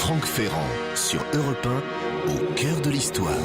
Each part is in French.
Franck Ferrand sur Europe 1, au cœur de l'histoire.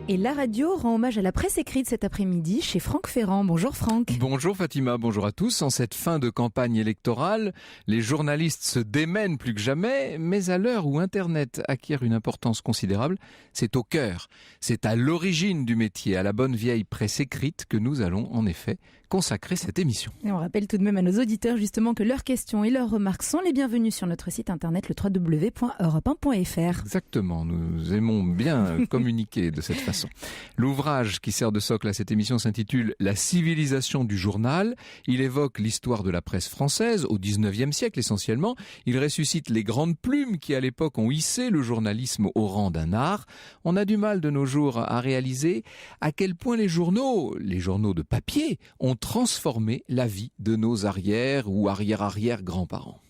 Et la radio rend hommage à la presse écrite cet après-midi chez Franck Ferrand. Bonjour Franck. Bonjour Fatima, bonjour à tous. En cette fin de campagne électorale, les journalistes se démènent plus que jamais, mais à l'heure où Internet acquiert une importance considérable, c'est au cœur, c'est à l'origine du métier, à la bonne vieille presse écrite que nous allons en effet consacrer cette émission. Et on rappelle tout de même à nos auditeurs justement que leurs questions et leurs remarques sont les bienvenues sur notre site internet le www.europe1.fr. Exactement, nous aimons bien communiquer de cette façon. L'ouvrage qui sert de socle à cette émission s'intitule « La civilisation du journal ». Il évoque l'histoire de la presse française au XIXe siècle essentiellement. Il ressuscite les grandes plumes qui à l'époque ont hissé le journalisme au rang d'un art. On a du mal de nos jours à réaliser à quel point les journaux de papier, ont transformé la vie de nos arrière ou arrière-arrière-grands-parents.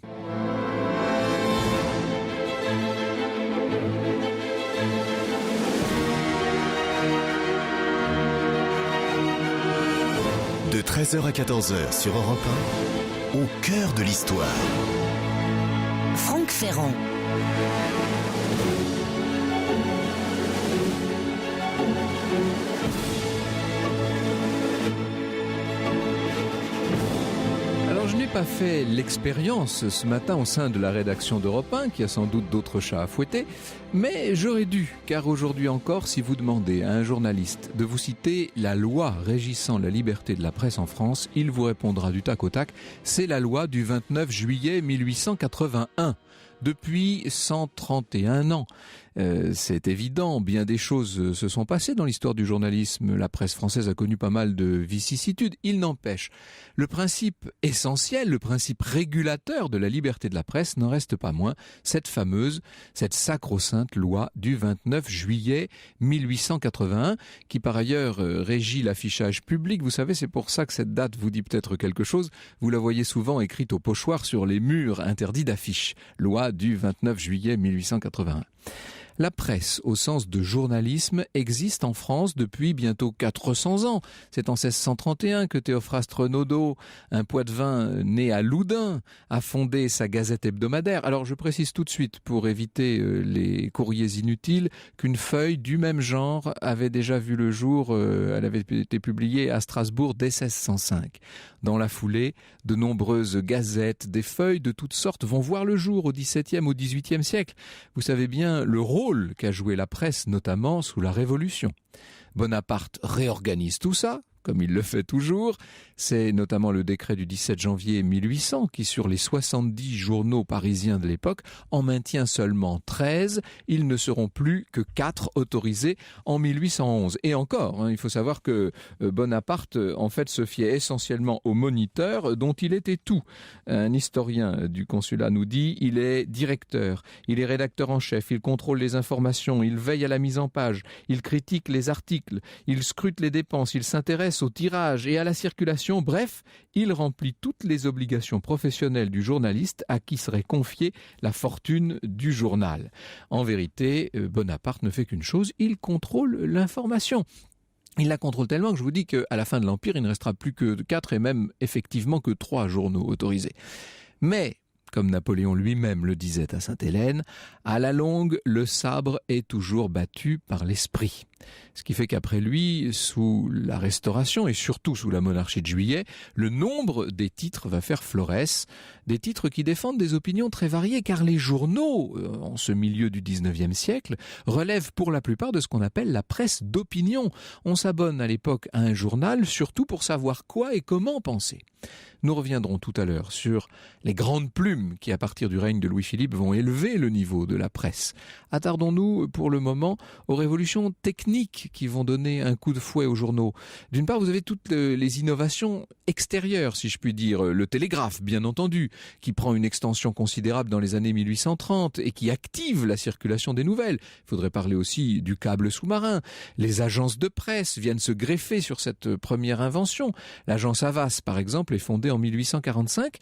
De 13h à 14h sur Europe 1, au cœur de l'histoire. Franck Ferrand. Alors je n'ai pas fait l'expérience ce matin au sein de la rédaction d'Europe 1, qui a sans doute d'autres chats à fouetter, mais j'aurais dû, car aujourd'hui encore, si vous demandez à un journaliste de vous citer la loi régissant la liberté de la presse en France, il vous répondra du tac au tac, c'est la loi du 29 juillet 1881. Depuis 131 ans. C'est évident, bien des choses se sont passées dans l'histoire du journalisme. La presse française a connu pas mal de vicissitudes. Il n'empêche, le principe essentiel, le principe régulateur de la liberté de la presse n'en reste pas moins cette sacro-sainte loi du 29 juillet 1881, qui par ailleurs régit l'affichage public. Vous savez, c'est pour ça que cette date vous dit peut-être quelque chose. Vous la voyez souvent écrite au pochoir sur les murs interdits d'affiches. Loi du 29 juillet 1881. La presse, au sens de journalisme, existe en France depuis bientôt 400 ans. C'est en 1631 que Théophraste Renaudot, un Poitevin né à Loudun, a fondé sa gazette hebdomadaire. Alors je précise tout de suite, pour éviter les courriers inutiles, qu'une feuille du même genre avait déjà vu le jour, elle avait été publiée à Strasbourg dès 1605. Dans la foulée, de nombreuses gazettes, des feuilles de toutes sortes vont voir le jour au XVIIe, au XVIIIe siècle. Vous savez bien le rôle qu'a joué la presse, notamment sous la Révolution. Bonaparte réorganise tout ça, comme il le fait toujours. C'est notamment le décret du 17 janvier 1800 qui, sur les 70 journaux parisiens de l'époque, en maintient seulement 13. Ils ne seront plus que 4 autorisés en 1811. Et encore, il faut savoir que Bonaparte, en fait, se fiait essentiellement au Moniteur, dont il était tout. Un historien du consulat nous dit, il est directeur, il est rédacteur en chef, il contrôle les informations, il veille à la mise en page, il critique les articles, il scrute les dépenses, il s'intéresse au tirage et à la circulation. Bref, il remplit toutes les obligations professionnelles du journaliste à qui serait confiée la fortune du journal. En vérité, Bonaparte ne fait qu'une chose, il contrôle l'information. Il la contrôle tellement que je vous dis qu'à la fin de l'Empire, il ne restera plus que 4 et même effectivement que 3 journaux autorisés. Mais, comme Napoléon lui-même le disait à Sainte-Hélène, à la longue, le sabre est toujours battu par l'esprit. Ce qui fait qu'après lui, sous la Restauration et surtout sous la monarchie de Juillet, le nombre des titres va faire florès, des titres qui défendent des opinions très variées, car les journaux, en ce milieu du 19e siècle, relèvent pour la plupart de ce qu'on appelle la presse d'opinion. On s'abonne à l'époque à un journal, surtout pour savoir quoi et comment penser. Nous reviendrons tout à l'heure sur les grandes plumes qui, à partir du règne de Louis-Philippe, vont élever le niveau de la presse. Attardons-nous pour le moment aux révolutions techniques qui vont donner un coup de fouet aux journaux. D'une part, vous avez toutes les innovations extérieures, si je puis dire. Le télégraphe, bien entendu, qui prend une extension considérable dans les années 1830 et qui active la circulation des nouvelles. Il faudrait parler aussi du câble sous-marin. Les agences de presse viennent se greffer sur cette première invention. L'agence Havas, par exemple, est fondée en 1845.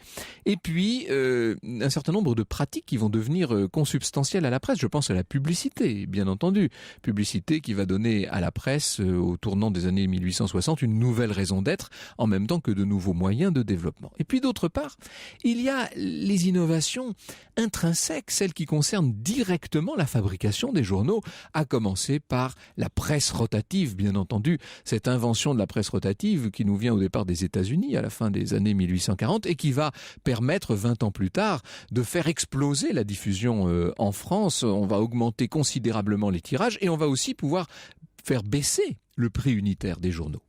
Et puis, un certain nombre de pratiques qui vont devenir consubstantielles à la presse. Je pense à la publicité, bien entendu. Publicité qui va donner donner à la presse, au tournant des années 1860, une nouvelle raison d'être, en même temps que de nouveaux moyens de développement. Et puis d'autre part, il y a les innovations intrinsèques, celles qui concernent directement la fabrication des journaux, à commencer par la presse rotative, bien entendu, cette invention de la presse rotative qui nous vient au départ des États-Unis à la fin des années 1840 et qui va permettre 20 ans plus tard de faire exploser la diffusion en France. On va augmenter considérablement les tirages et on va aussi pouvoir faire baisser le prix unitaire des journaux.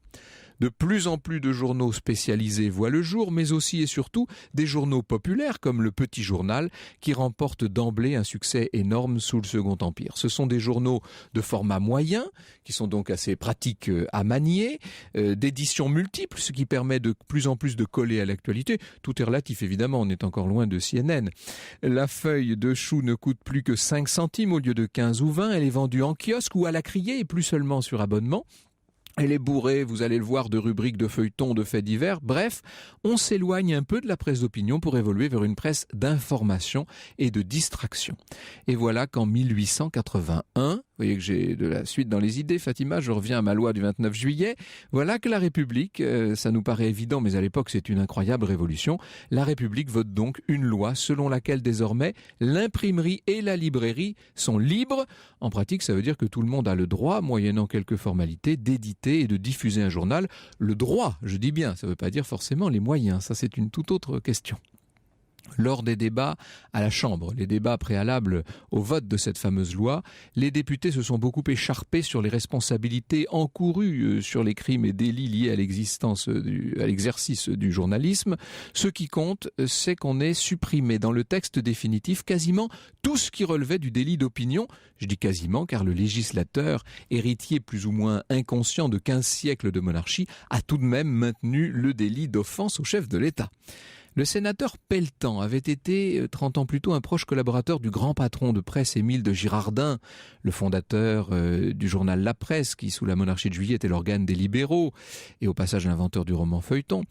De plus en plus de journaux spécialisés voient le jour, mais aussi et surtout des journaux populaires comme le Petit Journal qui remportent d'emblée un succès énorme sous le Second Empire. Ce sont des journaux de format moyen, qui sont donc assez pratiques à manier, d'éditions multiples, ce qui permet de plus en plus de coller à l'actualité. Tout est relatif évidemment, on est encore loin de CNN. La feuille de chou ne coûte plus que 5 centimes au lieu de 15 ou 20, elle est vendue en kiosque ou à la criée et plus seulement sur abonnement. Elle est bourrée, vous allez le voir, de rubriques de feuilletons, de faits divers. Bref, on s'éloigne un peu de la presse d'opinion pour évoluer vers une presse d'information et de distraction. Et voilà qu'en 1881, vous voyez que j'ai de la suite dans les idées, Fatima, je reviens à ma loi du 29 juillet, voilà que la République, ça nous paraît évident, mais à l'époque c'est une incroyable révolution, la République vote donc une loi selon laquelle désormais l'imprimerie et la librairie sont libres. En pratique, ça veut dire que tout le monde a le droit, moyennant quelques formalités, d'éditer et de diffuser un journal. Le droit, je dis bien, ça ne veut pas dire forcément les moyens, ça c'est une toute autre question. Lors des débats à la Chambre, les débats préalables au vote de cette fameuse loi, les députés se sont beaucoup écharpés sur les responsabilités encourues sur les crimes et délits liés à l'exercice du journalisme. Ce qui compte, c'est qu'on ait supprimé dans le texte définitif quasiment tout ce qui relevait du délit d'opinion. Je dis quasiment car le législateur, héritier plus ou moins inconscient de 15 siècles de monarchie, a tout de même maintenu le délit d'offense au chef de l'État. Le sénateur Pelletan avait été 30 ans plus tôt un proche collaborateur du grand patron de presse Émile de Girardin, le fondateur du journal La Presse qui sous la monarchie de Juillet était l'organe des libéraux et au passage l'inventeur du roman feuilleton.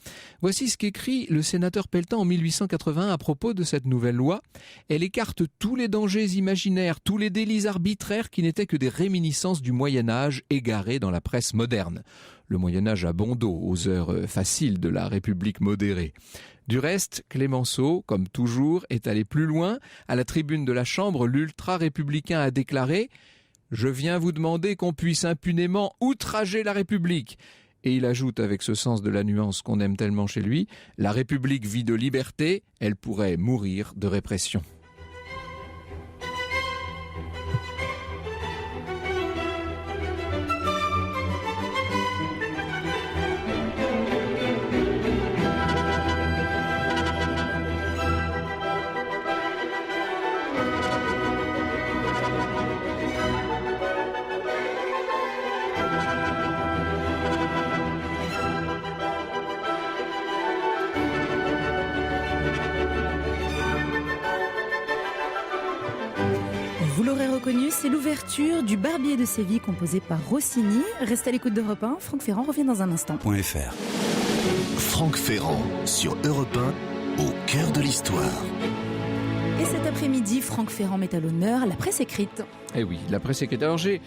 Voici ce qu'écrit le sénateur Pelletan en 1881 à propos de cette nouvelle loi. Elle écarte tous les dangers imaginaires, tous les délits arbitraires qui n'étaient que des réminiscences du Moyen-Âge égarées dans la presse moderne. Le Moyen-Âge a bon dos aux heures faciles de la République modérée. Du reste, Clémenceau, comme toujours, est allé plus loin. À la tribune de la Chambre, l'ultra-républicain a déclaré « Je viens vous demander qu'on puisse impunément outrager la République ». Et il ajoute avec ce sens de la nuance qu'on aime tellement chez lui « La République vit de liberté, elle pourrait mourir de répression ». Vous l'aurez reconnu, c'est l'ouverture du Barbier de Séville composé par Rossini. Restez à l'écoute d'Europe 1, Franck Ferrand revient dans un instant. .fr. Franck Ferrand sur Europe 1, au cœur de l'histoire. Et cet après-midi, Franck Ferrand met à l'honneur la presse écrite. Eh oui, la presse écrite. Alors j'ai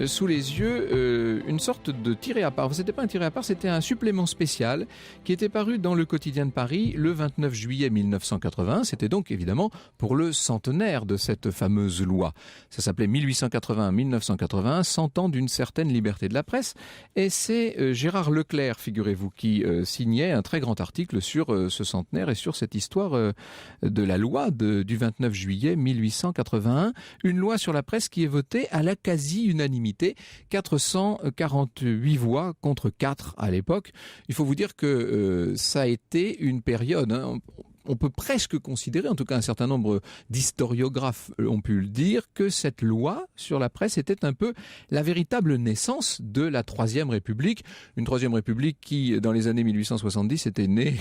sous les yeux une sorte de tiré à part. C'était pas un tiré à part, c'était un supplément spécial qui était paru dans le Quotidien de Paris le 29 juillet 1981. C'était donc évidemment pour le centenaire de cette fameuse loi. Ça s'appelait 1881-1981, 100 ans d'une certaine liberté de la presse. Et c'est Gérard Leclerc, figurez-vous, qui signait un très grand article sur ce centenaire et sur cette histoire de la loi du 29 juillet 1881. Une loi sur la presse qui est votée à la quasi-unanimité. 448 voix contre 4 à l'époque. Il faut vous dire que ça a été une période... On peut presque considérer, en tout cas un certain nombre d'historiographes ont pu le dire, que cette loi sur la presse était un peu la véritable naissance de la Troisième République. Une Troisième République qui, dans les années 1870, était née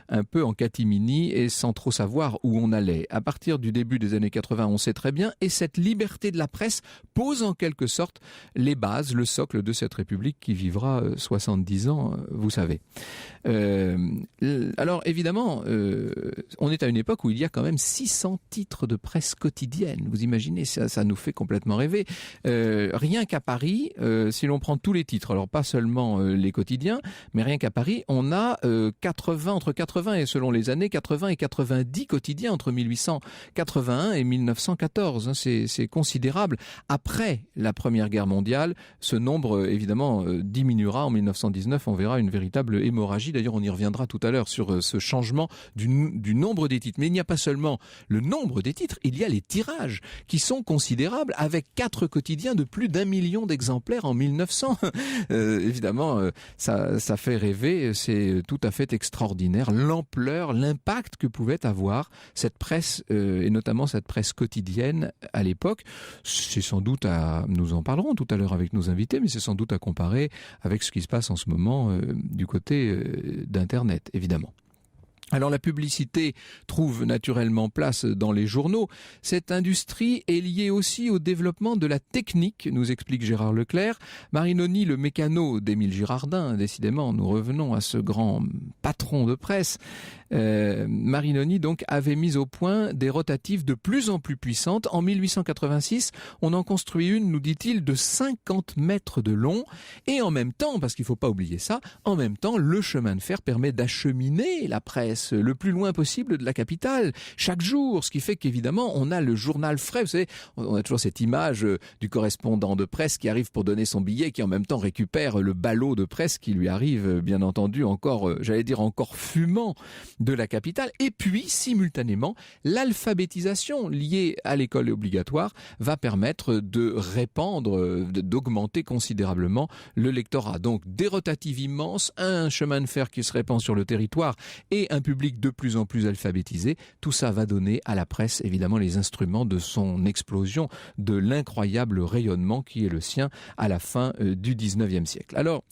un peu en catimini et sans trop savoir où on allait. À partir du début des années 80, on sait très bien, et cette liberté de la presse pose en quelque sorte les bases, le socle de cette République qui vivra 70 ans, vous savez. Alors évidemment... on est à une époque où il y a quand même 600 titres de presse quotidienne. Vous imaginez, ça nous fait complètement rêver. Rien qu'à Paris, si l'on prend tous les titres, alors pas seulement les quotidiens, mais rien qu'à Paris, on a entre 80 et selon les années, 80 et 90 quotidiens entre 1881 et 1914. C'est considérable. Après la Première Guerre mondiale, ce nombre évidemment diminuera. En 1919, on verra une véritable hémorragie. D'ailleurs, on y reviendra tout à l'heure sur ce changement du nombre des titres. Mais il n'y a pas seulement le nombre des titres, il y a les tirages qui sont considérables avec 4 quotidiens de plus d'1 million d'exemplaires en 1900. Évidemment, ça fait rêver. C'est tout à fait extraordinaire l'ampleur, l'impact que pouvait avoir cette presse et notamment cette presse quotidienne à l'époque. C'est sans doute nous en parlerons tout à l'heure avec nos invités, mais c'est sans doute à comparer avec ce qui se passe en ce moment du côté d'Internet, évidemment. Alors la publicité trouve naturellement place dans les journaux. Cette industrie est liée aussi au développement de la technique, nous explique Gérard Leclerc. Marinoni, le mécano d'Émile Girardin, décidément, nous revenons à ce grand patron de presse. Marinoni donc avait mis au point des rotatives de plus en plus puissantes. En 1886, on en construit une, nous dit-il, de 50 mètres de long. Et en même temps, parce qu'il ne faut pas oublier ça, en même temps, le chemin de fer permet d'acheminer la presse le plus loin possible de la capitale, chaque jour, ce qui fait qu'évidemment, on a le journal frais. Vous savez, on a toujours cette image du correspondant de presse qui arrive pour donner son billet, qui en même temps récupère le ballot de presse qui lui arrive, bien entendu, encore fumant de la capitale. Et puis, simultanément, l'alphabétisation liée à l'école obligatoire va permettre de répandre, d'augmenter considérablement le lectorat. Donc, des rotatives immenses, un chemin de fer qui se répand sur le territoire et un public de plus en plus alphabétisé. Tout ça va donner à la presse, évidemment, les instruments de son explosion, de l'incroyable rayonnement qui est le sien à la fin du 19e siècle. Alors,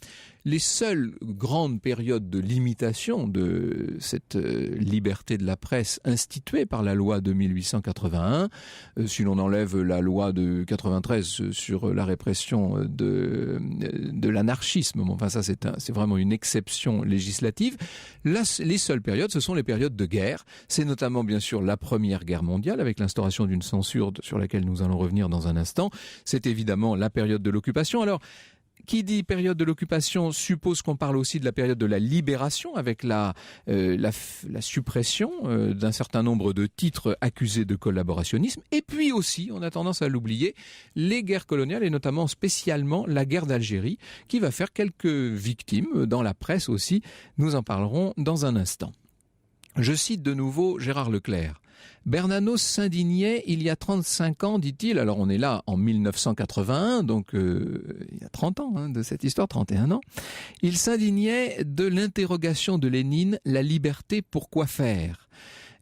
les seules grandes périodes de limitation de cette liberté de la presse instituée par la loi de 1881, si l'on enlève la loi de 93 sur la répression de l'anarchisme, bon, enfin ça c'est vraiment une exception législative. Là, les seules périodes, ce sont les périodes de guerre. C'est notamment bien sûr la Première Guerre mondiale avec l'instauration d'une censure sur laquelle nous allons revenir dans un instant. C'est évidemment la période de l'occupation. Alors, qui dit période de l'occupation suppose qu'on parle aussi de la période de la libération avec la suppression d'un certain nombre de titres accusés de collaborationnisme. Et puis aussi, on a tendance à l'oublier, les guerres coloniales et notamment spécialement la guerre d'Algérie qui va faire quelques victimes dans la presse aussi. Nous en parlerons dans un instant. Je cite de nouveau Gérard Leclerc. Bernanos s'indignait il y a 35 ans, dit-il, alors on est là en 1981, donc il y a 30 ans de cette histoire, 31 ans, il s'indignait de l'interrogation de Lénine, la liberté pourquoi faire ?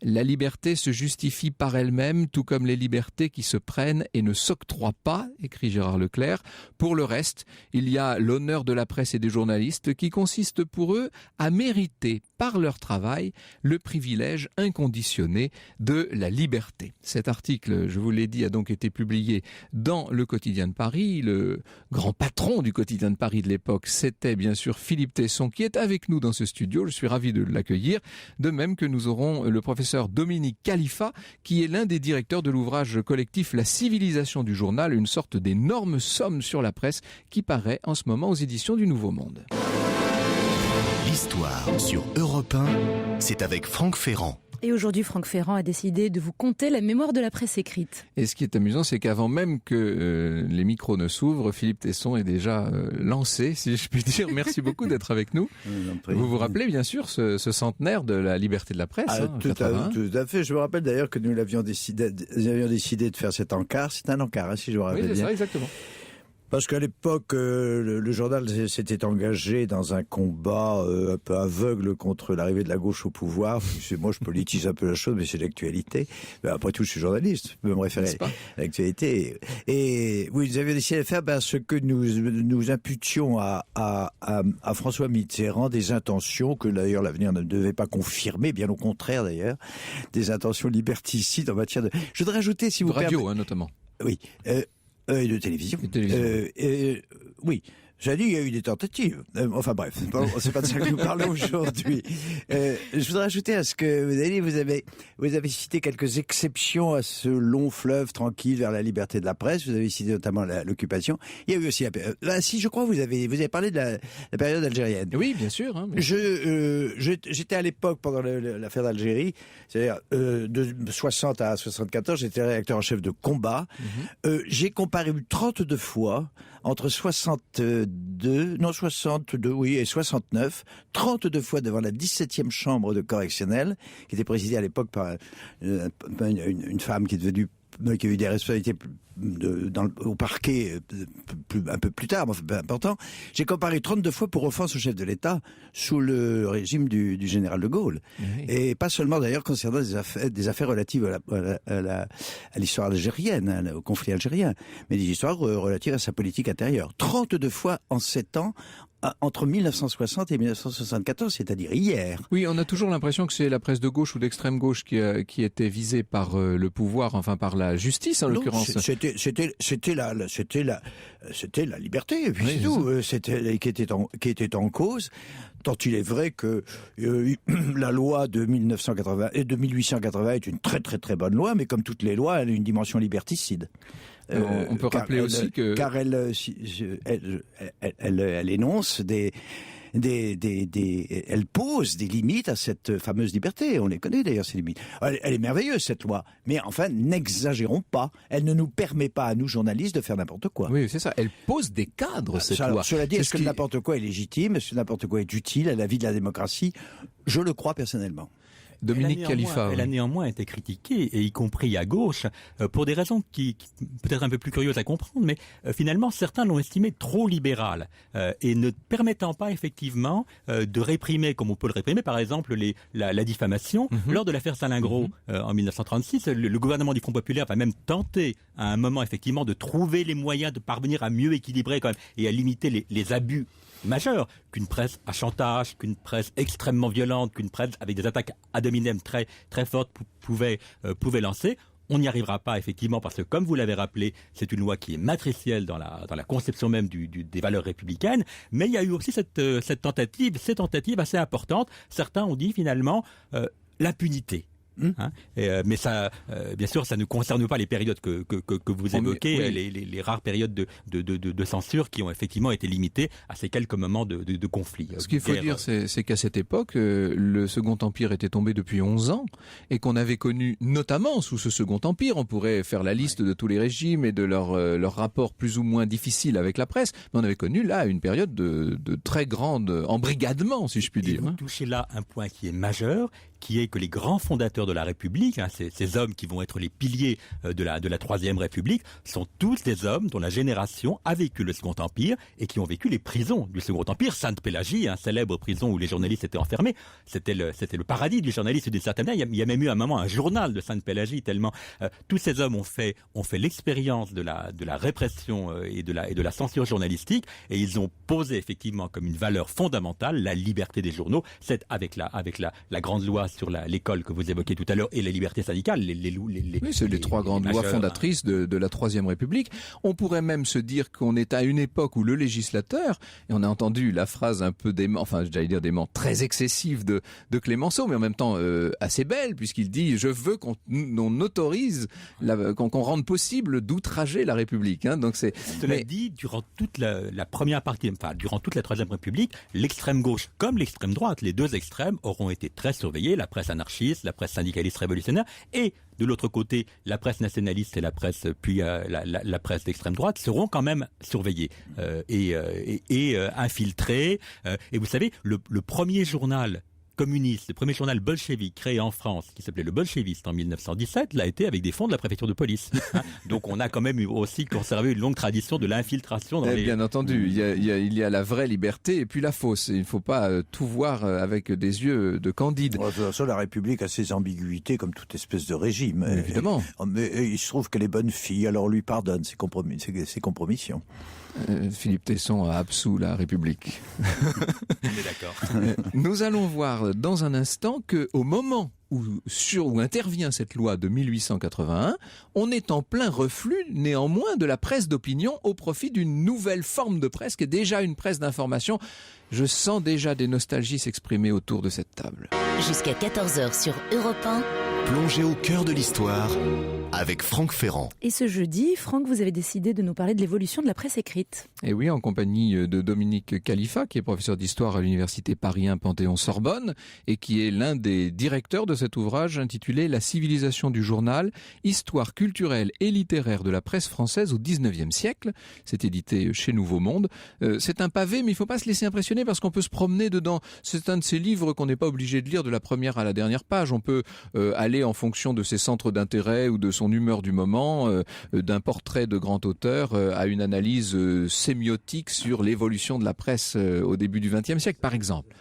La liberté se justifie par elle-même, tout comme les libertés qui se prennent et ne s'octroient pas, écrit Gérard Leclerc. Pour le reste, il y a l'honneur de la presse et des journalistes qui consiste pour eux à mériter par leur travail le privilège inconditionné de la liberté. Cet article, je vous l'ai dit, a donc été publié dans le Quotidien de Paris. Le grand patron du Quotidien de Paris de l'époque, c'était bien sûr Philippe Tesson qui est avec nous dans ce studio. Je suis ravi de l'accueillir. De même que nous aurons le professeur Dominique Khalifa, qui est l'un des directeurs de l'ouvrage collectif La civilisation du journal, une sorte d'énorme somme sur la presse qui paraît en ce moment aux éditions du Nouveau Monde. L'histoire sur Europe 1, c'est avec Franck Ferrand. Et aujourd'hui, Franck Ferrand a décidé de vous conter la mémoire de la presse écrite. Et ce qui est amusant, c'est qu'avant même que les micros ne s'ouvrent, Philippe Tesson est déjà lancé, si je puis dire. Merci beaucoup d'être avec nous. Vous vous rappelez bien sûr ce centenaire de la liberté de la presse, tout à fait. Je me rappelle d'ailleurs que nous avions décidé de faire cet encart. C'est un encart, si je me rappelle bien. Oui, c'est ça, exactement. Parce qu'à l'époque, le journal s'était engagé dans un combat un peu aveugle contre l'arrivée de la gauche au pouvoir. Moi, je politise un peu la chose, mais c'est l'actualité. Mais après tout, je suis journaliste. Je peux me référer à l'actualité. Et oui, vous avez décidé de faire ce que nous imputions à François Mitterrand, des intentions que d'ailleurs l'avenir ne devait pas confirmer, bien au contraire d'ailleurs, des intentions liberticides en matière de... Je voudrais rajouter, si vous radio, notamment. Oui. Et de télévision. Oui. J'ai dit, il y a eu des tentatives. Enfin bref, c'est pas de ça que nous parlons aujourd'hui. Je voudrais ajouter à ce que vous avez dit, vous avez cité quelques exceptions à ce long fleuve tranquille vers la liberté de la presse. Vous avez cité notamment l'occupation. Il y a eu aussi si je crois vous avez parlé de la période algérienne. Oui, bien sûr. Hein, mais... J'étais à l'époque pendant l'affaire d'Algérie, c'est-à-dire de 60 à 74, j'étais rédacteur en chef de Combat. J'ai comparu 32 fois entre 62 et 69, 32 fois devant la 17e chambre de correctionnelle, qui était présidée à l'époque par une femme qui a eu des responsabilités au parquet un peu plus tard, mais peu important. J'ai comparé 32 fois pour offense au chef de l'État sous le régime du général de Gaulle. Oui. Et pas seulement d'ailleurs concernant des affaires relatives à l'histoire algérienne, au conflit algérien, mais des histoires relatives à sa politique intérieure. 32 fois en 7 ans, entre 1960 et 1974, c'est-à-dire hier. Oui, on a toujours l'impression que c'est la presse de gauche ou d'extrême gauche qui était visée par le pouvoir, enfin par la justice en l'occurrence. C'était la liberté, et puis oui, c'est tout. C'était qui était en cause. Tant il est vrai que la loi de 1980 et de 1880 est une très très très bonne loi, mais comme toutes les lois, elle a une dimension liberticide. On peut rappeler aussi que... Car elle énonce elle pose des limites à cette fameuse liberté. On les connaît d'ailleurs, ces limites. Elle est merveilleuse, cette loi. Mais enfin, n'exagérons pas. Elle ne nous permet pas, à nous journalistes, de faire n'importe quoi. Oui, c'est ça. Elle pose des cadres, cette loi. Cela dit, est-ce que n'importe quoi est légitime? Est-ce que n'importe quoi est utile à la vie de la démocratie? Je le crois personnellement. Dominique Khalifa. Elle a néanmoins été critiquée, et y compris à gauche, pour des raisons qui peut-être un peu plus curieuses à comprendre, mais finalement certains l'ont estimée trop libérale et ne permettant pas effectivement de réprimer, comme on peut le réprimer, par exemple la diffamation. Lors de l'affaire Salingro en 1936, le gouvernement du Front populaire va même tenter à un moment effectivement de trouver les moyens de parvenir à mieux équilibrer quand même et à limiter les abus majeur qu'une presse à chantage, qu'une presse extrêmement violente, qu'une presse avec des attaques ad hominem très très fortes pouvait lancer. On n'y arrivera pas effectivement parce que, comme vous l'avez rappelé, c'est une loi qui est matricielle dans la conception même des valeurs républicaines. Mais il y a eu aussi ces tentatives assez importantes. Certains ont dit finalement l'impunité. Mais ça, bien sûr, ça ne concerne pas les périodes que vous évoquez, oui. les rares périodes de censure qui ont effectivement été limitées à ces quelques moments de conflit. Ce qu'il faut dire, c'est qu'à cette époque, le Second Empire était tombé depuis 11 ans et qu'on avait connu, notamment sous ce Second Empire, on pourrait faire la liste de tous les régimes et de leurs rapports plus ou moins difficiles avec la presse, mais on avait connu là une période de très grande embrigadement, si je puis dire. Vous touchez là un point qui est majeur, qui est que les grands fondateurs de la République, ces hommes qui vont être les piliers de la Troisième République, sont tous des hommes dont la génération a vécu le Second Empire et qui ont vécu les prisons du Second Empire. Sainte-Pélagie, célèbre prison où les journalistes étaient enfermés, c'était le paradis du journaliste d'une certaine manière. Il y a même eu un moment un journal de Sainte-Pélagie tellement tous ces hommes ont fait l'expérience de la répression et de la censure journalistique, et ils ont posé effectivement comme une valeur fondamentale la liberté des journaux. C'est avec la grande loi sur l'école que vous évoquiez tout à l'heure et les libertés syndicales. Oui, c'est les trois grandes lois fondatrices de la Troisième République. On pourrait même se dire qu'on est à une époque où le législateur, et on a entendu la phrase un peu dément, très excessive de Clémenceau, mais en même temps assez belle, puisqu'il dit « Je veux qu'on autorise, qu'on rende possible d'outrager la République ». Donc Cela dit, durant toute la première partie, durant toute la Troisième République, l'extrême gauche comme l'extrême droite, les deux extrêmes auront été très surveillés. La presse anarchiste, la presse syndicaliste révolutionnaire, et de l'autre côté, la presse nationaliste et la presse, puis la presse d'extrême droite seront quand même surveillées et infiltrées. Et vous savez, le premier journal communiste, le premier journal bolchevique créé en France, qui s'appelait le Bolcheviste en 1917, l'a été avec des fonds de la préfecture de police. Donc on a quand même aussi conservé une longue tradition de l'infiltration dans Bien entendu, il y a la vraie liberté et puis la fausse. Il ne faut pas tout voir avec des yeux de Candide. De toute façon, la République a ses ambiguïtés comme toute espèce de régime. Évidemment. Mais il se trouve qu'elle est bonne fille, alors on lui pardonne ses compromissions. Philippe Tesson a absous la République. On est d'accord. Nous allons voir dire dans un instant qu'au moment où intervient cette loi de 1881, on est en plein reflux néanmoins de la presse d'opinion au profit d'une nouvelle forme de presse qui est déjà une presse d'information. Je sens déjà des nostalgies s'exprimer autour de cette table. Jusqu'à 14h sur Europe 1. Plongez au cœur de l'histoire avec Franck Ferrand. Et ce jeudi, Franck, vous avez décidé de nous parler de l'évolution de la presse écrite. Et oui, en compagnie de Dominique Khalifa, qui est professeur d'histoire à l'université Paris 1 Panthéon-Sorbonne et qui est l'un des directeurs de cet ouvrage intitulé « La civilisation du journal, histoire culturelle et littéraire de la presse française au XIXe siècle ». C'est édité chez Nouveau Monde. C'est un pavé, mais il ne faut pas se laisser impressionner parce qu'on peut se promener dedans. C'est un de ces livres qu'on n'est pas obligé de lire de la première à la dernière page. On peut aller en fonction de ses centres d'intérêt ou de son humeur du moment, d'un portrait de grand auteur à une analyse sémiotique sur l'évolution de la presse au début du XXe siècle, par exemple.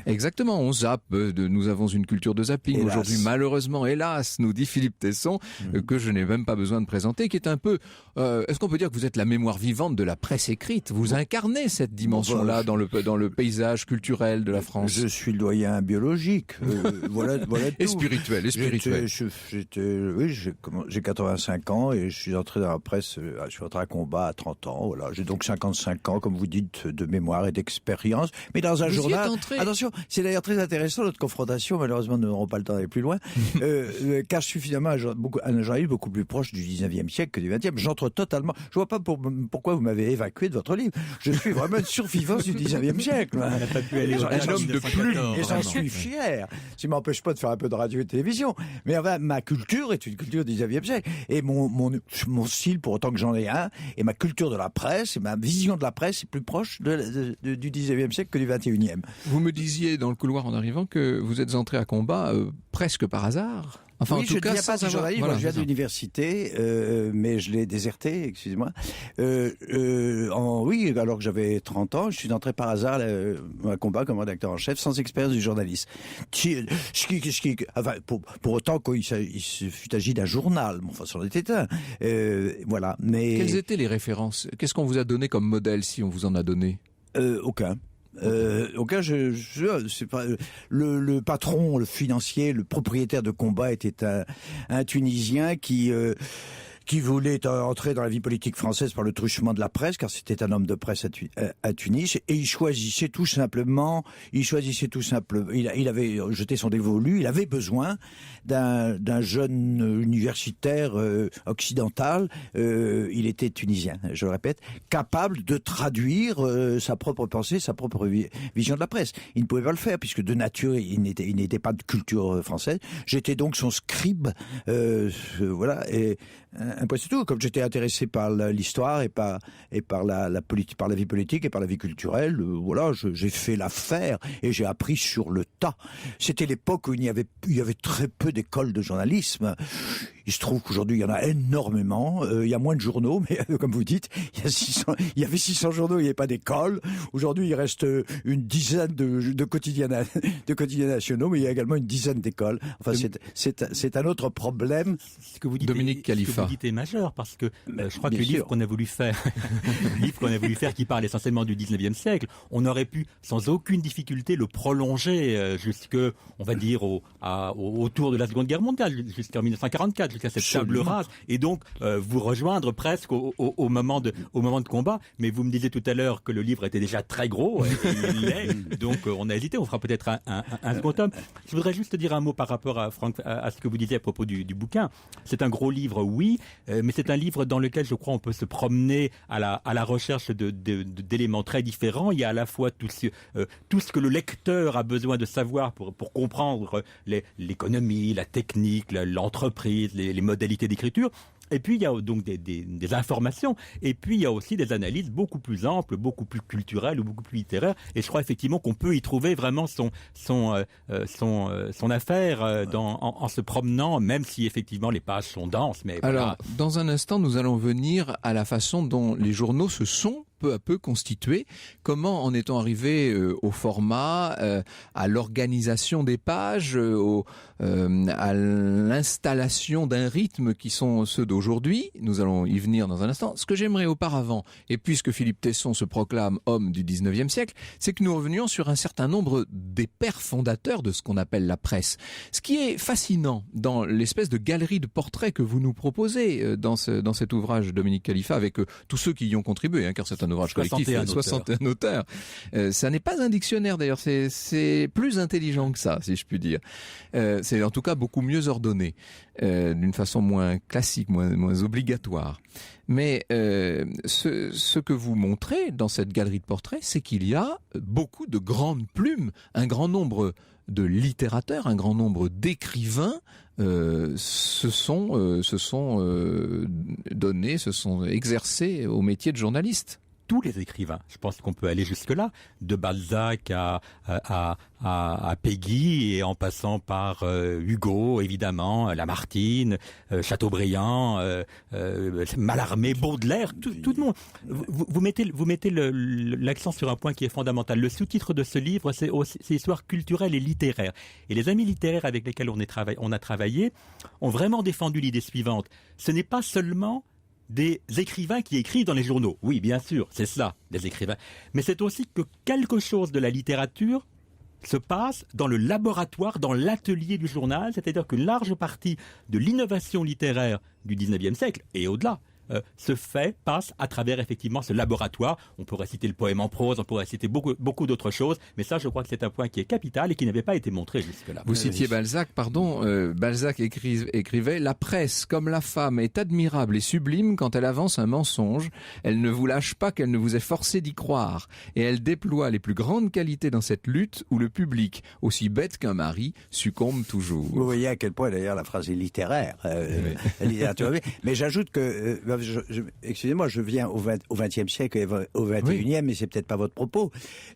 Exactement, on zappe, nous avons une culture de zapping Hélas. aujourd'hui, malheureusement, hélas, nous dit Philippe Tesson, que je n'ai même pas besoin de présenter, qui est un peu, est-ce qu'on peut dire que vous êtes la mémoire vivante de la presse écrite? Vous incarnez cette dimension-là dans le paysage culturel de la France. Je suis le doyen biologique, voilà tout. Et spirituel. J'ai 85 ans et je suis entré dans la presse, je suis entré à combat à 30 ans, voilà. J'ai donc 55 ans, comme vous dites, de mémoire et d'expérience, mais dans un journal... Attention, c'est d'ailleurs très intéressant notre confrontation, malheureusement nous n'aurons pas le temps d'aller plus loin, car je suis finalement un journaliste beaucoup plus proche du 19e siècle que du 20e. J'entre totalement, je vois pas pourquoi vous m'avez évacué de votre livre. Je suis vraiment une survivance du 19e siècle. On n'a pas pu aller au Un homme de plume. Et j'en suis fier. Ce qui m'empêche pas de faire un peu de radio et de télévision. Mais enfin, ma culture est une culture du 19e siècle. Et mon style, pour autant que j'en ai un, et ma culture de la presse, et ma vision de la presse est plus proche du 19e siècle que du 21e. Vous me disiez dans le couloir en arrivant que vous êtes entré à combat presque par hasard. Enfin, oui, en tout cas, je ne viens pas de journalisme, voilà, moi je viens de l'université, mais je l'ai déserté, excusez-moi. Oui, alors que j'avais 30 ans, je suis entré par hasard à combat comme rédacteur en chef, sans expérience du journalisme. Enfin, pour autant qu'il se fut agi d'un journal, bon, enfin, c'en était un. Voilà, mais... Quelles étaient les références? Qu'est-ce qu'on vous a donné comme modèle, si on vous en a donné? Aucun. C'est pas le patron, le financier, le propriétaire de Combat était un Tunisien qui voulait entrer dans la vie politique française par le truchement de la presse, car c'était un homme de presse à Tunis, et il choisissait tout simplement, il avait jeté son dévolu, il avait besoin d'un jeune universitaire occidental, il était tunisien, je le répète, capable de traduire sa propre pensée, sa propre vision de la presse. Il ne pouvait pas le faire, puisque de nature, il n'était pas de culture française. J'étais donc son scribe, voilà, et un peu c'est tout. Comme j'étais intéressé par l'histoire et par la vie politique et par la vie culturelle, voilà, j'ai fait l'affaire et j'ai appris sur le tas. C'était l'époque où il y avait très peu d'écoles de journalisme. Il se trouve qu'aujourd'hui, il y en a énormément. Il y a moins de journaux, mais comme vous dites, il y avait 600 journaux, il n'y avait pas d'école. Aujourd'hui, il reste une dizaine de quotidiens nationaux, mais il y a également une dizaine d'écoles. Enfin, c'est un autre problème. Ce que vous dites, Dominique Khalifa. Ce que vous dites est majeur, parce que je crois que le livre qu'on a voulu faire, qui parle essentiellement du 19e siècle, on aurait pu sans aucune difficulté le prolonger jusque, on va dire, autour de la Seconde Guerre mondiale, jusqu'en 1944. Jusqu'à cette table rase, et donc vous rejoindre presque au moment de combat. Mais vous me disiez tout à l'heure que le livre était déjà très gros, et il l'est, donc on a hésité, on fera peut-être un second tome. Je voudrais juste dire un mot par rapport à Franck, à ce que vous disiez à propos du bouquin. C'est un gros livre, oui, mais c'est un livre dans lequel je crois on peut se promener à la recherche d'éléments très différents. Il y a à la fois tout ce que le lecteur a besoin de savoir pour comprendre l'économie, la technique, l'entreprise, les modalités d'écriture. Et puis il y a donc des informations, et puis il y a aussi des analyses beaucoup plus amples, beaucoup plus culturelles ou beaucoup plus littéraires. Et je crois effectivement qu'on peut y trouver vraiment son affaire en se promenant, même si effectivement les pages sont denses. Mais voilà. Alors, dans un instant, nous allons venir à la façon dont les journaux se sont peu à peu constitué. Comment en est-on arrivé au format, à l'organisation des pages, à l'installation d'un rythme qui sont ceux d'aujourd'hui? Nous allons y venir dans un instant. Ce que j'aimerais auparavant, et puisque Philippe Tesson se proclame homme du 19e siècle, c'est que nous revenions sur un certain nombre des pères fondateurs de ce qu'on appelle la presse. Ce qui est fascinant dans l'espèce de galerie de portraits que vous nous proposez dans cet ouvrage, Dominique Khalifa, avec tous ceux qui y ont contribué, car c'est un ouvrage collectif, 61 auteurs. Ça n'est pas un dictionnaire d'ailleurs, c'est plus intelligent que ça, si je puis dire. C'est en tout cas beaucoup mieux ordonné, d'une façon moins classique, moins obligatoire. Mais ce que vous montrez dans cette galerie de portraits, c'est qu'il y a beaucoup de grandes plumes, un grand nombre de littérateurs, un grand nombre d'écrivains se sont exercés au métier de journaliste. Tous les écrivains, je pense qu'on peut aller jusque-là, de Balzac à Péguy, et en passant par Hugo, évidemment, Lamartine, Chateaubriand, Mallarmé, Baudelaire, tout le monde. Vous mettez l'accent sur un point qui est fondamental. Le sous-titre de ce livre, c'est histoire culturelle et littéraire. Et les amis littéraires avec lesquels on a travaillé ont vraiment défendu l'idée suivante. Ce n'est pas seulement des écrivains qui écrivent dans les journaux. Oui, bien sûr, c'est cela, des écrivains. Mais c'est aussi que quelque chose de la littérature se passe dans le laboratoire, dans l'atelier du journal, c'est-à-dire qu'une large partie de l'innovation littéraire du 19e siècle, et au-delà, passe à travers effectivement ce laboratoire. On pourrait citer le poème en prose, on pourrait citer beaucoup d'autres choses, mais ça je crois que c'est un point qui est capital et qui n'avait pas été montré jusque-là. Vous citiez Balzac, Balzac écrivait « La presse, comme la femme, est admirable et sublime quand elle avance un mensonge. Elle ne vous lâche pas qu'elle ne vous ait forcé d'y croire. Et elle déploie les plus grandes qualités dans cette lutte où le public, aussi bête qu'un mari, succombe toujours. » Vous voyez à quel point d'ailleurs la phrase est littéraire. La littérature. Mais j'ajoute que excusez-moi, je viens au XXe siècle et au XXIe, mais c'est peut-être pas votre propos.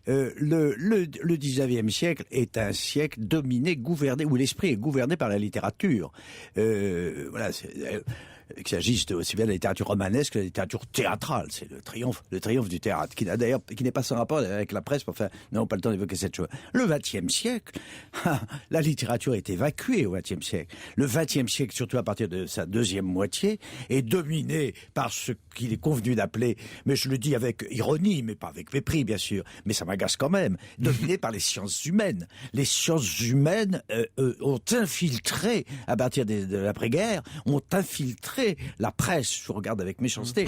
Le XIXe siècle est un siècle dominé, gouverné, où l'esprit est gouverné par la littérature. Voilà, qu'il s'agisse aussi bien de la littérature romanesque que de la littérature théâtrale. C'est le triomphe du théâtre, qui n'est pas sans rapport avec la presse, enfin, nous n'avons pas le temps d'évoquer cette chose. Le XXe siècle, la littérature est évacuée au XXe siècle. Le XXe siècle, surtout à partir de sa deuxième moitié, est dominé par ce qu'il est convenu d'appeler, mais je le dis avec ironie, mais pas avec mépris, bien sûr, mais ça m'agace quand même, dominé par les sciences humaines. Les sciences humaines ont infiltré, à partir de l'après-guerre, ont infiltré la presse, je regarde avec méchanceté,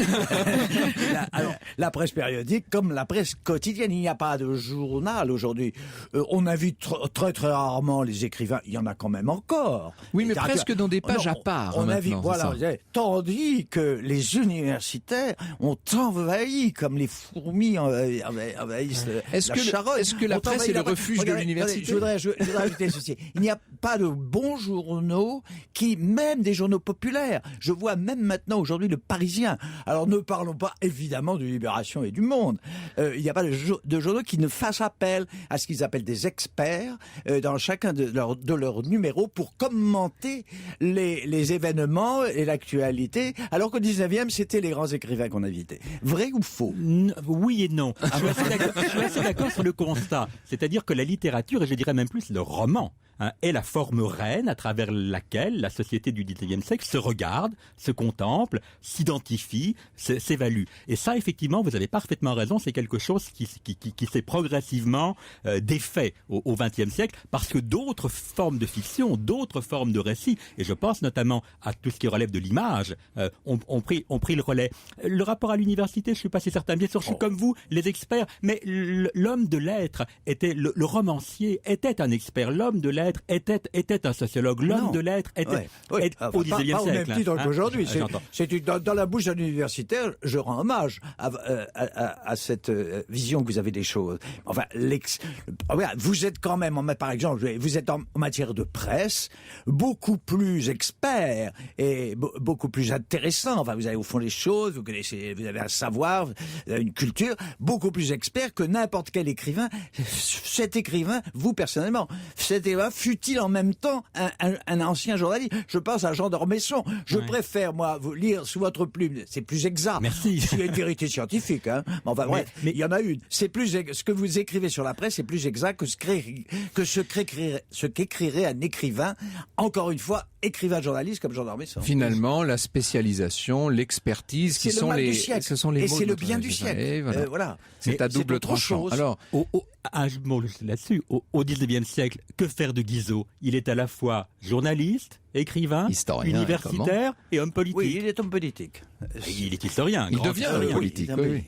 la presse périodique comme la presse quotidienne. Il n'y a pas de journal aujourd'hui. On invite très très rarement les écrivains. Il y en a quand même encore. Oui, mais presque dans des pages à part. On invite, voilà. Tandis que les universitaires ont envahi comme les fourmis envahissent la charogne. Est-ce que la presse est le refuge de l'université? Je voudrais ajouter ceci. Il n'y a pas de bons journaux même des journaux populaires. Je vois même maintenant aujourd'hui le Parisien. Alors ne parlons pas évidemment de Libération et du Monde. Il n'y a pas de journaux qui ne fassent appel à ce qu'ils appellent des experts dans chacun de leurs numéros pour commenter les événements et l'actualité, alors qu'au 19e, c'était les grands écrivains qu'on invitait. Vrai ou faux? Oui et non. Je suis assez d'accord sur le constat. C'est-à-dire que la littérature, et je dirais même plus le roman, est la forme reine à travers laquelle la société du XIXe siècle se regarde, se contemple, s'identifie, s'évalue. Et ça, effectivement, vous avez parfaitement raison, c'est quelque chose qui s'est progressivement défait au XXe siècle, parce que d'autres formes de fiction, d'autres formes de récits, et je pense notamment à tout ce qui relève de l'image, ont pris le relais. Le rapport à l'université, je suis pas si certain. Bien sûr, je suis comme vous, les experts, mais l'homme de lettres était, le romancier était un expert, l'homme de lettres était un sociologue, l'homme de lettres était au XIXe siècle. Pas au même titre qu'aujourd'hui. Dans la bouche d'un universitaire, je rends hommage à cette vision que vous avez des choses. Enfin, vous êtes quand même, par exemple, vous êtes en matière de presse beaucoup plus expert et beaucoup plus intéressant. Enfin, vous avez au fond les choses, vous avez un savoir, vous avez une culture beaucoup plus expert que n'importe quel écrivain. Cet écrivain, vous personnellement, cet écrivain fût-il en même temps un ancien journaliste. Je pense à Jean d'Ormesson. Je préfère, moi, vous lire sous votre plume. C'est plus exact. Merci. Il y a une vérité scientifique, hein. Enfin, bref, il y en a une. C'est plus, ce que vous écrivez sur la presse, c'est plus exact que ce qu'écrirait un écrivain. Encore une fois, écrivain journaliste comme Jean d'Ormesson. Finalement, la spécialisation, l'expertise, ce sont les mots. C'est le bien du siècle. Et voilà. Voilà. C'est à double tranchant. Alors, un mot là-dessus. Au XIXe siècle, que faire de Guizot? Il est à la fois journaliste, écrivain, historien, universitaire et homme politique. Oui, il est homme politique. Il est historien. Il devient homme politique. Oui.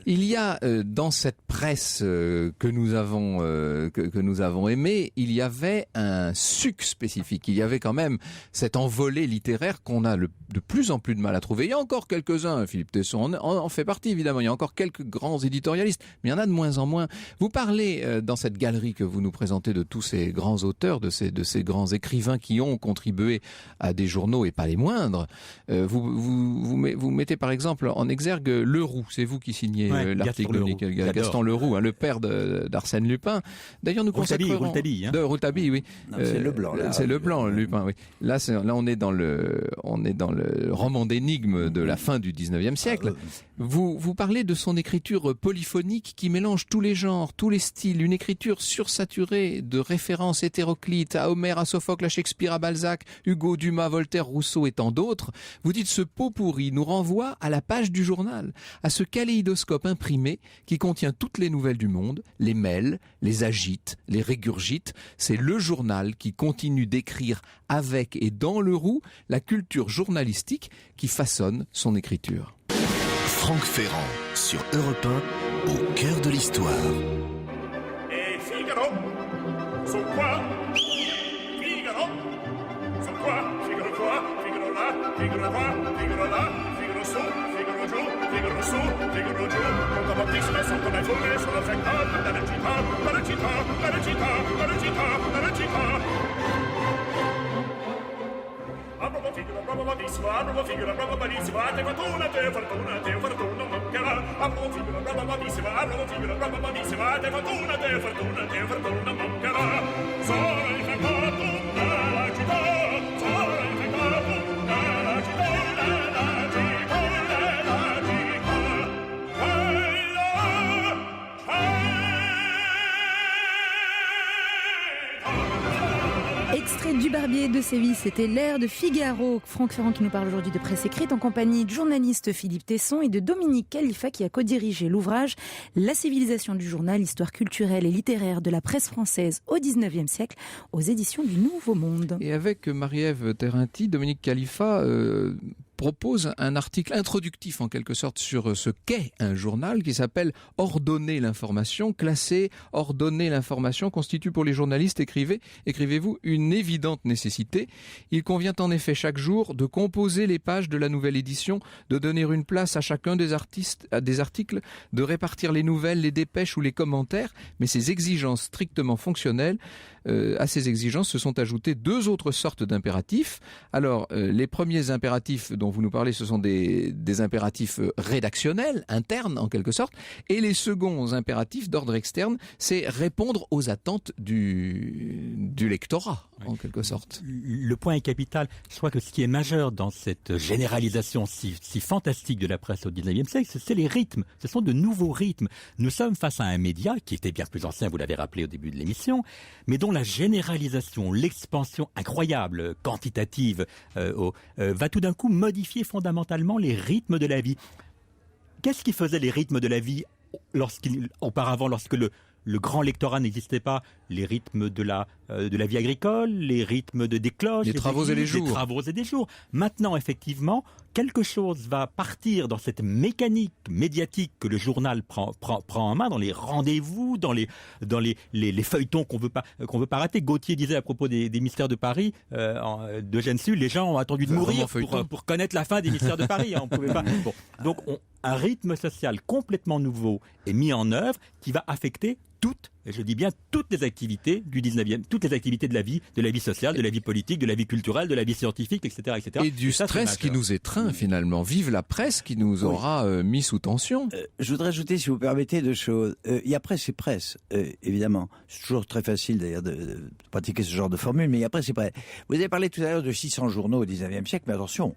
Il y a dans cette presse que nous avons aimée, il y avait un suc spécifique. Il y avait quand même cette envolée littéraire qu'on a de plus en plus de mal à trouver. Il y a encore quelques-uns, Philippe Tesson en fait partie évidemment, il y a encore quelques grands éditorialistes, mais il y en a de moins en moins. Vous parlez dans cette galerie que vous nous présentez de tous ces grands auteurs, de ces grands écrivains qui ont contribué à des journaux et pas les moindres. Vous mettez par exemple en exergue Leroux, c'est vous qui signez l'article de Gaston Leroux, le père d'Arsène Lupin. D'ailleurs, nous consacrerons de Rouletabille, oui. Non, c'est Leblanc. C'est Leblanc, Lupin, oui. Là, on est dans le roman d'énigmes de la fin du 19e siècle. Vous parlez de son écriture polyphonique qui mélange tous les genres, tous les styles, une écriture sursaturée de références hétéroclites à Homère, à Sophocle, à Shakespeare, à Balzac, Hugo, Dumas, Voltaire, Rousseau et tant d'autres. Vous dites ce pot pourri nous renvoie à la page du journal, à ce kaléidoscope imprimé qui contient toutes les nouvelles du monde, les mêle, les agite, les régurgite. C'est le journal qui continue d'écrire avec et dans Leroux la culture journalistique qui façonne son écriture. Franck Ferrand sur Europe 1, au cœur de l'histoire. Et Figaro, sur quoi? Figaro, sur quoi? Figaro quoi? Figaro là, Figaro quoi? Figaro là, Figaro su, Figaro giù, Figaro su, Figaro giù. Conta battissime sotto le furie, sulla frecca, dalla città, dalla città, dalla città, dalla città, dalla città. Apro Figaro, bravo bellissimo, a te fortuna non mancherà. Apro Figaro, bravo bellissimo, a te fortuna non mancherà. Sono il fecondo della città, sono il fecondo della città, della città, della città. Extrait du Barbier de Séville, c'était l'air de Figaro. Franck Ferrand qui nous parle aujourd'hui de presse écrite en compagnie du journaliste Philippe Tesson et de Dominique Khalifa qui a co-dirigé l'ouvrage La civilisation du journal, histoire culturelle et littéraire de la presse française au XIXe siècle aux éditions du Nouveau Monde. Et avec Marie-Ève Terrinti, Dominique Khalifa propose un article introductif en quelque sorte sur ce qu'est un journal qui s'appelle « Ordonner l'information ». Classer, ordonner l'information constitue pour les journalistes, écrivez-vous, une évidente nécessité. Il convient en effet chaque jour de composer les pages de la nouvelle édition, de donner une place à chacun des articles, de répartir les nouvelles, les dépêches ou les commentaires, mais ces exigences strictement fonctionnelles, à ces exigences se sont ajoutées deux autres sortes d'impératifs. Alors, les premiers impératifs dont vous nous parlez, ce sont des impératifs rédactionnels, internes en quelque sorte, et les seconds impératifs d'ordre externe, c'est répondre aux attentes du lectorat, en quelque sorte. Le point est capital. Je crois que ce qui est majeur dans cette généralisation si fantastique de la presse au XIXe siècle, c'est les rythmes. Ce sont de nouveaux rythmes. Nous sommes face à un média qui était bien plus ancien, vous l'avez rappelé au début de l'émission, mais dont la généralisation, l'expansion incroyable, quantitative, va tout d'un coup modifier fondamentalement les rythmes de la vie. Qu'est-ce qui faisait les rythmes de la vie auparavant, lorsque le grand lectorat n'existait pas? Les rythmes de la vie agricole, les rythmes des cloches, les travaux et les jours. Les travaux et des jours. Maintenant, effectivement, quelque chose va partir dans cette mécanique médiatique que le journal prend en main, dans les rendez-vous, dans les feuilletons qu'on veut pas rater. Gauthier disait à propos des mystères de Paris, d'Eugène Sue, les gens ont attendu de mourir pour connaître la fin des mystères de Paris. On pouvait pas. Bon. Donc un rythme social complètement nouveau est mis en œuvre qui va affecter toutes, et je dis bien toutes les activités du 19e, toutes les activités de la vie sociale, de la vie politique, de la vie culturelle, de la vie scientifique, etc. etc. Et du stress qui nous étreint finalement. Vive la presse qui nous aura mis sous tension. Je voudrais ajouter, si vous permettez, deux choses. Il y a presse et presse, évidemment. C'est toujours très facile d'ailleurs de pratiquer ce genre de formule, mais il y a presse et presse. Vous avez parlé tout à l'heure de 600 journaux au 19e siècle, mais attention,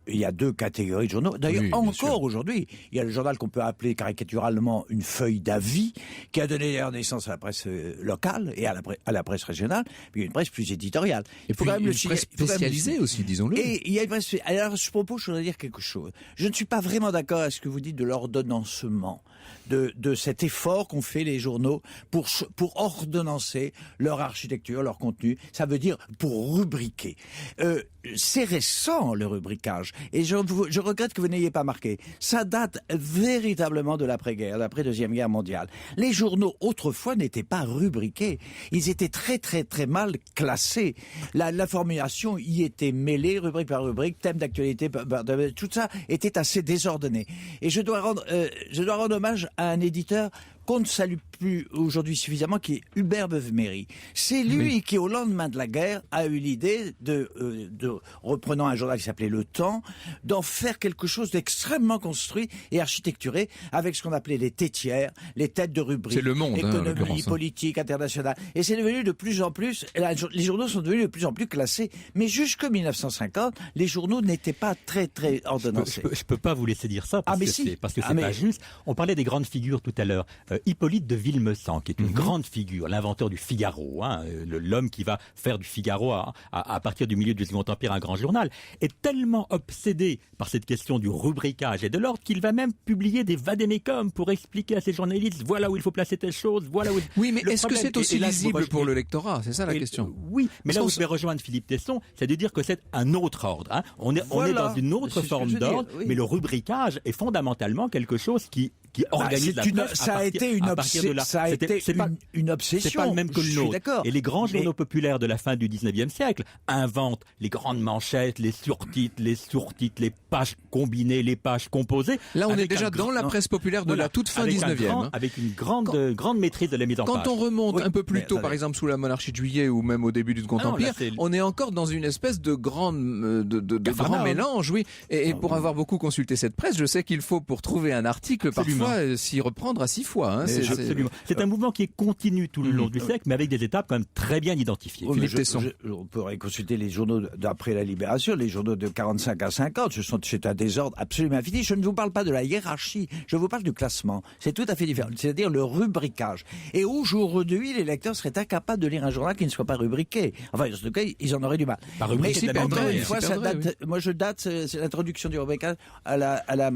il y a deux catégories de journaux. D'ailleurs, oui, encore aujourd'hui, il y a le journal qu'on peut appeler caricaturalement une feuille d'avis, qui a donné d'ailleurs naissance à la presse locale et à la presse régionale, puis il y a une presse plus éditoriale. Il faut quand même une presse spécialisée aussi, disons-le. Et il y a une presse. Alors, à ce propos, je voudrais dire quelque chose. Je ne suis pas vraiment d'accord avec ce que vous dites de l'ordonnancement, de cet effort qu'ont fait les journaux pour ordonnancer leur architecture, leur contenu. Ça veut dire pour rubriquer. C'est récent, le rubricage, et je regrette que vous n'ayez pas marqué. Ça date véritablement de l'après-guerre, l'après-deuxième guerre mondiale. Les journaux, autrefois, n'étaient pas rubriqués. Ils étaient très, très, très mal classés. La formulation y était mêlée, rubrique par rubrique, thème d'actualité, tout ça était assez désordonné. Et je dois rendre hommage à un éditeur qu'on ne salue plus aujourd'hui suffisamment, qui est Hubert Beuve-Méry. C'est lui qui, au lendemain de la guerre, a eu l'idée de reprenant un journal qui s'appelait Le Temps, d'en faire quelque chose d'extrêmement construit et architecturé, avec ce qu'on appelait les tétières, les têtes de rubrique. C'est Le Monde, économie, politique, internationale. Et c'est devenu de plus en plus, les journaux sont devenus de plus en plus classés. Mais jusqu'en 1950, les journaux n'étaient pas très, très ordonnancés. Je peux pas vous laisser dire ça, parce que c'est pas juste. On parlait des grandes figures tout à l'heure. Hippolyte de Villemessant, qui est une grande figure, l'inventeur du Figaro, l'homme qui va faire du Figaro à partir du milieu du Second Empire un grand journal, est tellement obsédé par cette question du rubricage et de l'ordre qu'il va même publier des vadémécums pour expliquer à ses journalistes voilà où il faut placer telle chose, voilà où... Oui, mais est-ce que c'est aussi lisible pour le lectorat? C'est ça la question. Oui, mais là où je vais rejoindre Philippe Tesson, c'est de dire que c'est un autre ordre. On est dans une autre forme d'ordre, mais le rubricage est fondamentalement quelque chose qui organise la presse. Ça a été une obsession. C'est pas le même que le nôtre. Et les grands journaux populaires de la fin du 19e siècle inventent les grandes manchettes, les surtitres, les sous-titres, les pages combinées, les pages composées. Là, on est déjà dans la presse populaire de la toute fin 19e. Avec une grande maîtrise de la mise en page. Quand on remonte un peu plus tôt, par exemple sous la monarchie de Juillet ou même au début du Second Empire, on est encore dans une espèce de grand mélange, oui. Et pour avoir beaucoup consulté cette presse, je sais qu'il faut, pour trouver un article, parfois s'y reprendre à 6 fois. Absolument. C'est un mouvement qui est continu tout le long du siècle, mais avec des étapes quand même très bien identifiées. Philippe Tesson. On pourrait consulter les journaux d'après la Libération, les journaux de 45 à 50. C'est un désordre absolument infini. Je ne vous parle pas de la hiérarchie, je vous parle du classement. C'est tout à fait différent. C'est-à-dire le rubricage. Et aujourd'hui, les lecteurs seraient incapables de lire un journal qui ne soit pas rubriqué. Enfin, en tout cas, ils en auraient du mal. Mais c'est encore une fois, ça date. Oui. Moi, je date. C'est l'introduction du rubricage à la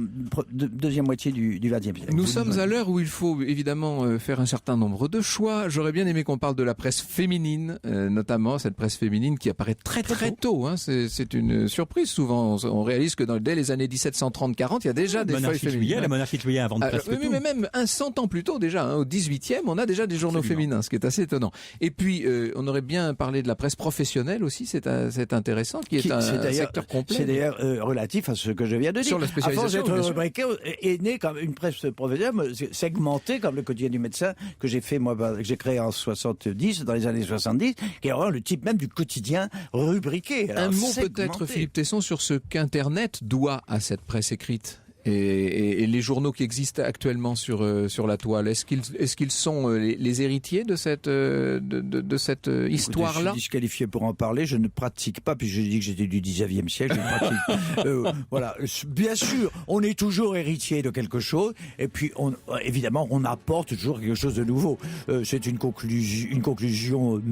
deuxième moitié du XXe siècle. Nous sommes à l'heure où il faut évidemment faire un certain nombre de choix. J'aurais bien aimé qu'on parle de la presse féminine, notamment cette presse féminine qui apparaît très tôt. C'est une surprise souvent. On réalise que dès les années 1730-40, il y a déjà des feuilles féminines. La monarchie de Juillet invente presque tout. Mais même 100 ans plus tôt déjà, au 18e, on a déjà des journaux féminins, ce qui est assez étonnant. Et puis, on aurait bien parlé de la presse professionnelle aussi, c'est intéressant, qui est un secteur complet. C'est d'ailleurs relatif à ce que je viens de dire. Sur la spécialisation, à force d'être rubriqué, est né comme une presse professionnelle segmentée, comme le quotidien du médecin que j'ai fait, moi, que j'ai créé en 70, dans les années 70, qui est vraiment le type même du quotidien rubriqué. Un mot peut-être, Philippe Tesson, sur ce qu'Internet doit à cette presse écrite. Et les journaux qui existent actuellement sur la toile, est-ce qu'ils sont les héritiers de cette histoire-là? Je suis disqualifié pour en parler. Je ne pratique pas. Puis je dis que j'étais du 19e siècle. Je ne pratique. Voilà. Bien sûr, on est toujours héritier de quelque chose. Et puis, évidemment, on apporte toujours quelque chose de nouveau. C'est une conclusion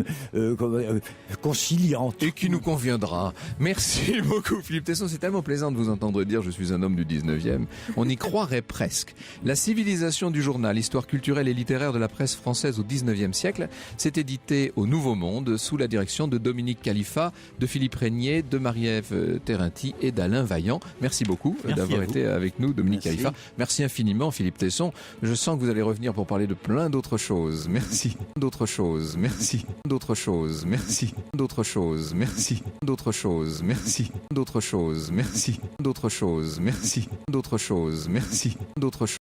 conciliante et qui nous conviendra. Merci beaucoup, Philippe Tesson. C'est tellement plaisant de vous entendre dire je suis un homme du 19e. On y croirait presque. La civilisation du journal, histoire culturelle et littéraire de la presse française au 19e siècle, s'est édité au Nouveau Monde sous la direction de Dominique Khalifa, de Philippe Régnier, de Marie-Ève Terrinty et d'Alain Vaillant. Merci beaucoup d'avoir été avec nous, Dominique Khalifa. Merci infiniment, Philippe Tesson. Je sens que vous allez revenir pour parler de plein d'autres choses. Merci. D'autres choses. Merci. D'autres choses. Merci. D'autres choses. Merci. D'autres choses. Merci. D'autres choses. Merci. D'autres choses. Merci. D'autres d'autre chose. Merci. D'autre chose.